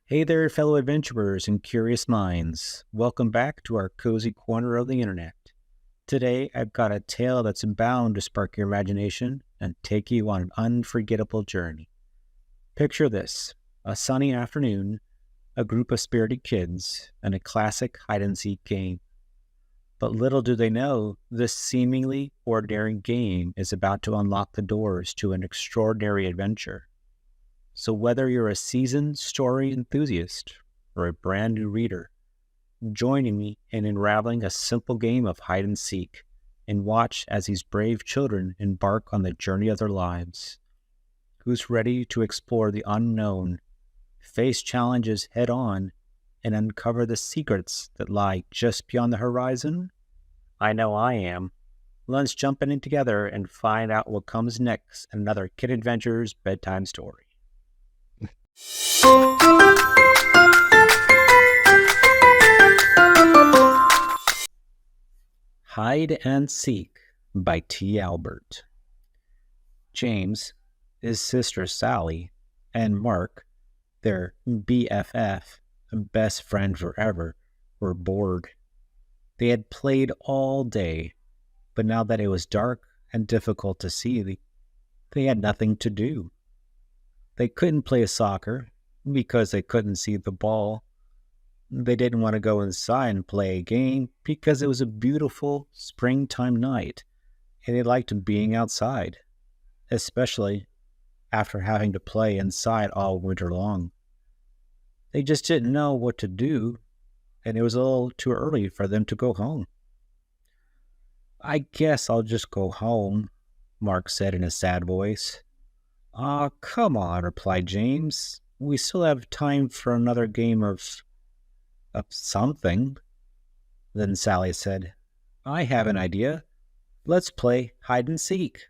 Hey there, fellow adventurers and curious minds. Welcome back to our cozy corner of the internet. Today, I've got a tale that's bound to spark your imagination and take you on an unforgettable journey. Picture this: a sunny afternoon, a group of spirited kids, and a classic hide-and-seek game. But little do they know, this seemingly ordinary game is about to unlock the doors to an extraordinary adventure. So whether you're a seasoned story enthusiast or a brand new reader, joining me in unraveling a simple game of hide and seek and watch as these brave children embark on the journey of their lives. Who's ready to explore the unknown, face challenges head on, and uncover the secrets that lie just beyond the horizon? I know I am. Let's jump in together and find out what comes next in another Kid Adventures bedtime story. Hide and Seek by T. Albert. James, his sister Sally, and Mark, their BFF, best friend forever, were bored. They had played all day, but now that it was dark and difficult to see, they had nothing to do. They couldn't play soccer because they couldn't see the ball. They didn't want to go inside and play a game because it was a beautiful springtime night and they liked being outside, especially after having to play inside all winter long. They just didn't know what to do, and it was a little too early for them to go home. "I guess I'll just go home," Mark said in a sad voice. "Aw, come on," replied James. "We still have time for another game of something." Then Sally said, "I have an idea. Let's play hide and seek."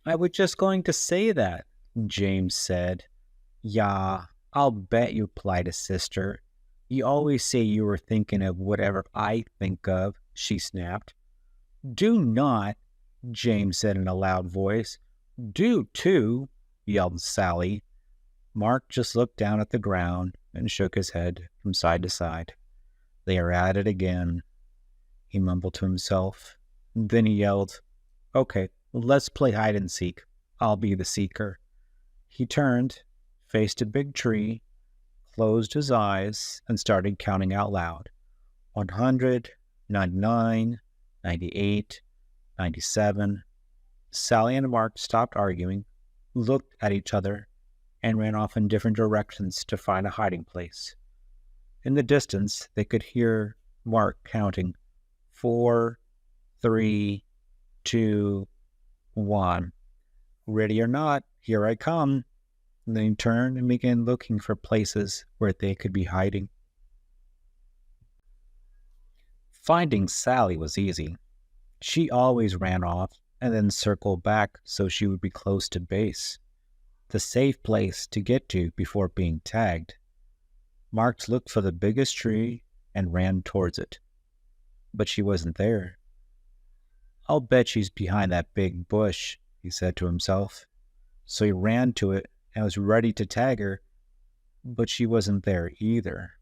"I was just going to say that," James said. "Yah, I'll bet you," replied his sister. "You always say you were thinking of whatever I think of," she snapped. "Do not," James said in a loud voice. "Do too," yelled Sally. Mark just looked down at the ground and shook his head from side to side. "They are at it again," he mumbled to himself. Then he yelled, "Okay, let's play hide and seek. I'll be the seeker." He turned, faced a big tree, closed his eyes, and started counting out loud. 100, 99, 98, 97. Sally and Mark stopped arguing, looked at each other, and ran off in different directions to find a hiding place. In the distance, they could hear Mark counting 4, 3, 2, 1. "Ready or not, here I come." And then he turned and began looking for places where they could be hiding. Finding Sally was easy. She always ran off and then circled back so she would be close to base, the safe place to get to before being tagged. Mark looked for the biggest tree and ran towards it, but she wasn't there. "I'll bet she's behind that big bush," he said to himself. So he ran to it and was ready to tag her, but she wasn't there either.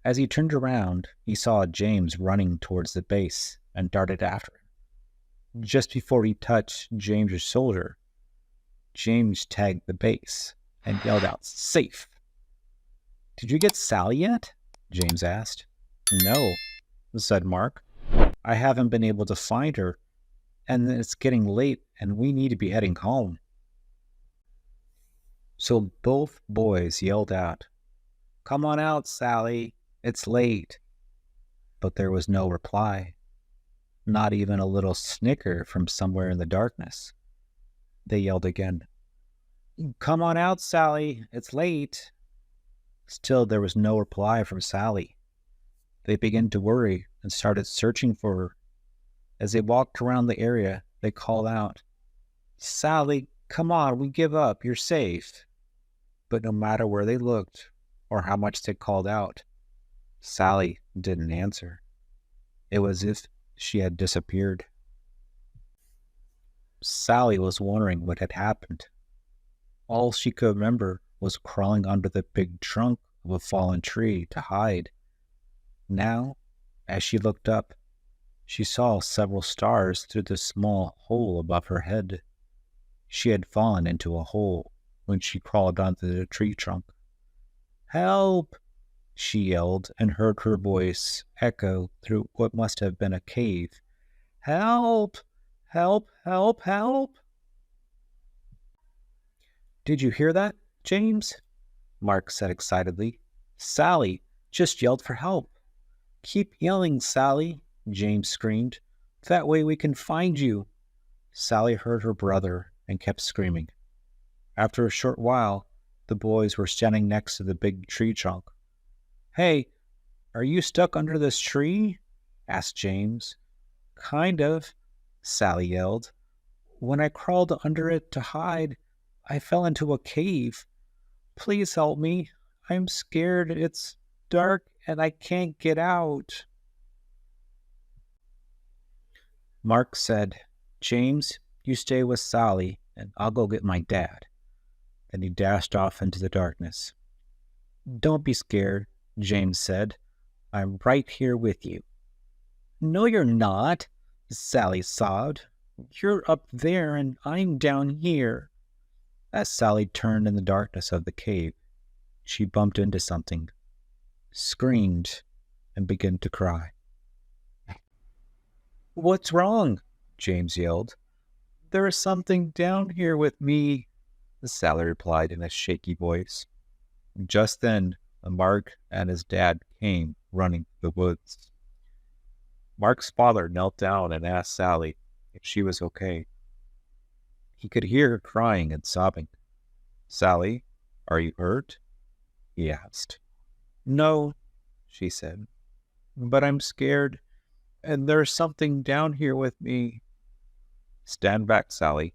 As he turned around, he saw James running towards the base and darted after him. Just before he touched James's shoulder, James tagged the base and yelled out, "Safe!" "Did you get Sally yet?" James asked. "No," said Mark. "I haven't been able to find her, and it's getting late and we need to be heading home." So both boys yelled out, "Come on out, Sally, it's late." But there was no reply, not even a little snicker from somewhere in the darkness. They yelled again, "Come on out, Sally, it's late." Still there was no reply from Sally. They began to worry and started searching for her. As they walked around the area, they called out, "Sally, come on, we give up, you're safe." But no matter where they looked or how much they called out, Sally didn't answer. It was as if she had disappeared. Sally was wondering what had happened. All she could remember was crawling under the big trunk of a fallen tree to hide. Now, as she looked up, she saw several stars through the small hole above her head. She had fallen into a hole when she crawled onto the tree trunk. "Help!" she yelled, and heard her voice echo through what must have been a cave. "Help! Help! Help! Help!" "Did you hear that, James?" Mark said excitedly. "Sally just yelled for help." "Keep yelling, Sally," James screamed. "That way we can find you." Sally heard her brother and kept screaming. After a short while, the boys were standing next to the big tree trunk. "Hey, are you stuck under this tree?" asked James. "Kind of," Sally yelled. "When I crawled under it to hide, I fell into a cave. Please help me. I'm scared. It's dark and I can't get out." Mark said, "James, you stay with Sally, and I'll go get my dad." Then he dashed off into the darkness. "Don't be scared," James said. "I'm right here with you." "No, you're not," Sally sobbed. "You're up there and I'm down here." As Sally turned in the darkness of the cave, she bumped into something, screamed, and began to cry. "What's wrong?" James yelled. "There's something down here with me," Sally replied in a shaky voice. Just then, Mark and his dad came running through the woods. Mark's father knelt down and asked Sally if she was okay. He could hear her crying and sobbing. "Sally, are you hurt?" he asked. "No," she said, "but I'm scared, and there's something down here with me." "Stand back, Sally.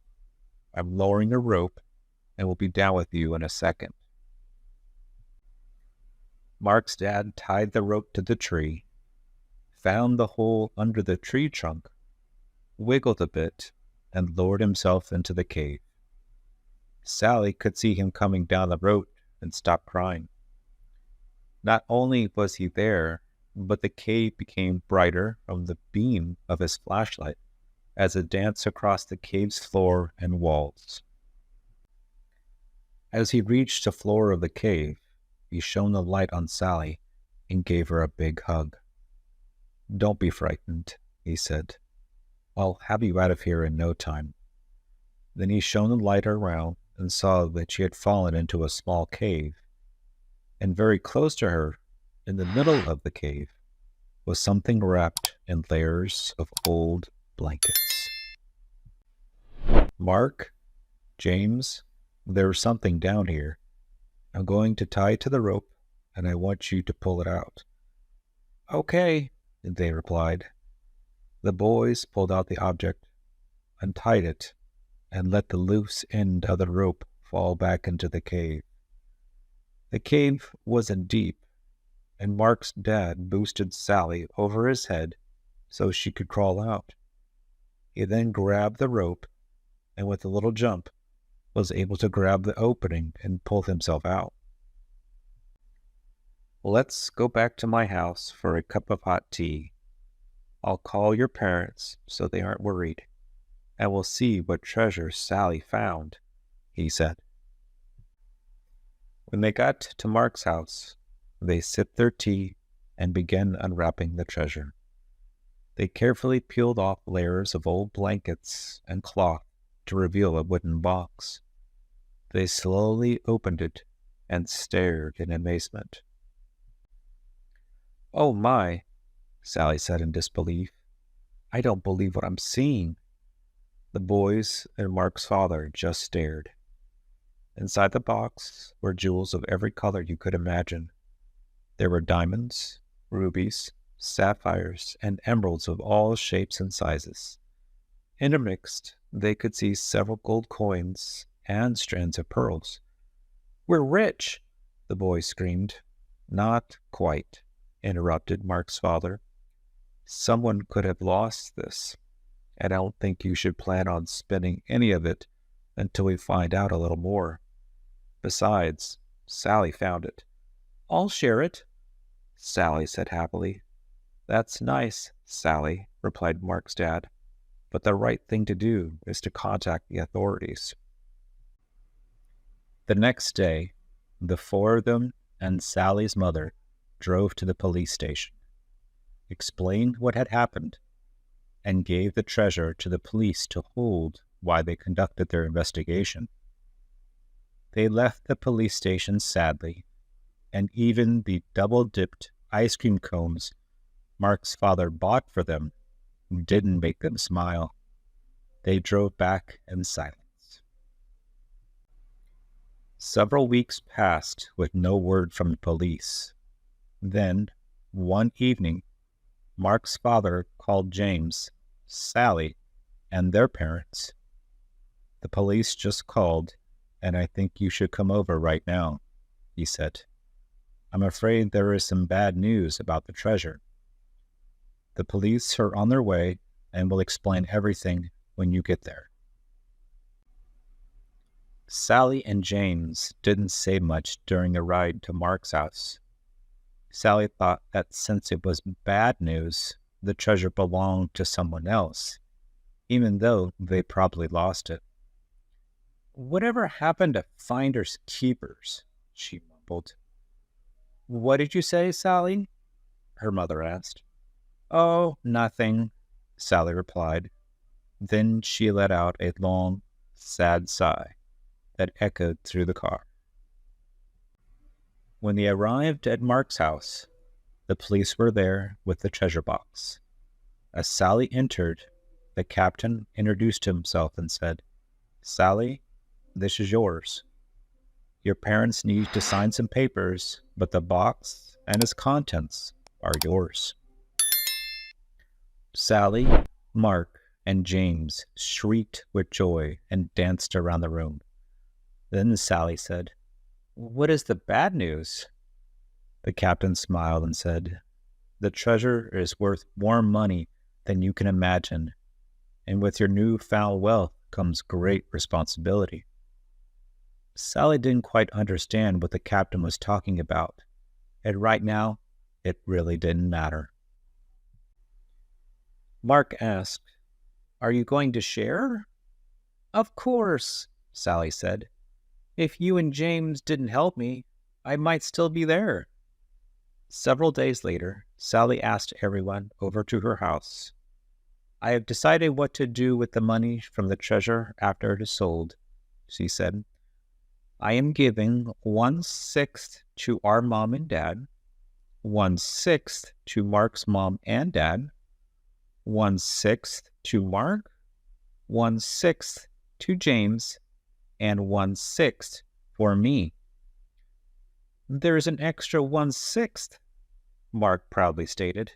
I'm lowering a rope and will be down with you in a second." Mark's dad tied the rope to the tree, found the hole under the tree trunk, wiggled a bit, and lowered himself into the cave. Sally could see him coming down the rope and stopped crying. Not only was he there, but the cave became brighter from the beam of his flashlight as it danced across the cave's floor and walls. As he reached the floor of the cave, he shone the light on Sally and gave her a big hug. "Don't be frightened," he said. "I'll have you out of here in no time." Then he shone the light around and saw that she had fallen into a small cave, and very close to her, in the middle of the cave, was something wrapped in layers of old blankets. "Mark, James, there's something down here. I'm going to tie it to the rope, and I want you to pull it out." "Okay," they replied. The boys pulled out the object, untied it, and let the loose end of the rope fall back into the cave. The cave wasn't deep, and Mark's dad boosted Sally over his head so she could crawl out. He then grabbed the rope, and with a little jump, was able to grab the opening and pull himself out. "Let's go back to my house for a cup of hot tea. I'll call your parents so they aren't worried, and we'll see what treasure Sally found," he said. When they got to Mark's house, they sipped their tea and began unwrapping the treasure. They carefully peeled off layers of old blankets and cloth to reveal a wooden box. They slowly opened it and stared in amazement. "Oh my," Sally said in disbelief. "I don't believe what I'm seeing." The boys and Mark's father just stared. Inside the box were jewels of every color you could imagine. There were diamonds, rubies, sapphires, and emeralds of all shapes and sizes. Intermixed, they could see several gold coins and strands of pearls. "We're rich!" the boys screamed. "Not quite," interrupted Mark's father. "Someone could have lost this, and I don't think you should plan on spending any of it until we find out a little more. Besides, Sally found it. I'll share it, Sally said happily. That's nice, Sally, replied Mark's dad. But the right thing to do is to contact the authorities. The next day, the four of them and Sally's mother drove to the police station, explained what had happened, and gave the treasure to the police to hold while they conducted their investigation. They left the police station sadly, and even the double-dipped ice cream cones Mark's father bought for them didn't make them smile. They drove back in silence. Several weeks passed with no word from the police. Then, one evening, Mark's father called James, Sally, and their parents. The police just called, and I think you should come over right now, he said. I'm afraid there is some bad news about the treasure. The police are on their way and will explain everything when you get there. Sally and James didn't say much during the ride to Mark's house. Sally thought that since it was bad news, the treasure belonged to someone else, even though they probably lost it. Whatever happened to finders keepers? She mumbled. What did you say, Sally? Her mother asked. Oh, nothing, Sally replied. Then she let out a long, sad sigh that echoed through the car. When they arrived at Mark's house, the police were there with the treasure box. As Sally entered, the captain introduced himself and said, Sally, this is yours. Your parents need to sign some papers, but the box and its contents are yours. Sally, Mark, and James shrieked with joy and danced around the room. Then Sally said, What is the bad news? The captain smiled and said, The treasure is worth more money than you can imagine, and with your newfound wealth comes great responsibility. Sally didn't quite understand what the captain was talking about, and right now, it really didn't matter. Mark asked, Are you going to share? Of course, Sally said. If you and James didn't help me, I might still be there. Several days later, Sally asked everyone over to her house. I have decided what to do with the money from the treasure after it is sold, she said. I am giving 1/6 to our mom and dad, 1/6 to Mark's mom and dad, 1/6 to Mark, 1/6 to James, and 1/6 for me. There's an extra 1/6, Mark proudly stated.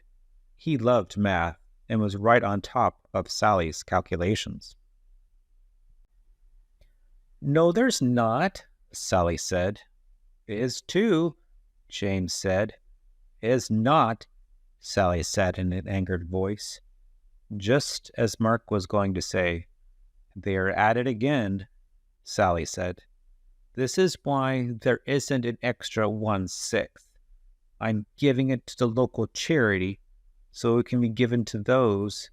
He loved math and was right on top of Sally's calculations. No, there's not, Sally said. Is too, James said. Is not, Sally said in an angered voice. Just as Mark was going to say, They are at it again, Sally said. This is why there isn't an extra 1/6. I'm giving it to the local charity so it can be given to those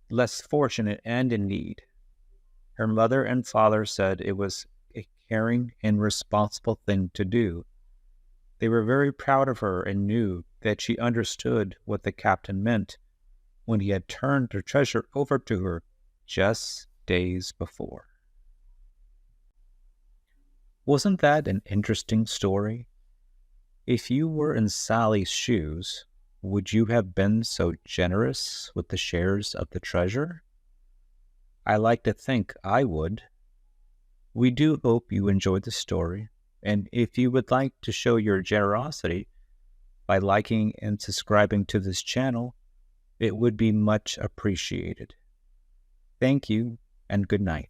less fortunate and in need. Her mother and father said it was a caring and responsible thing to do. They were very proud of her and knew that she understood what the captain meant when he had turned the treasure over to her just days before. Wasn't that an interesting story? If you were in Sally's shoes, would you have been so generous with the shares of the treasure? I like to think I would. We do hope you enjoyed the story, and if you would like to show your generosity by liking and subscribing to this channel, it would be much appreciated. Thank you, and good night.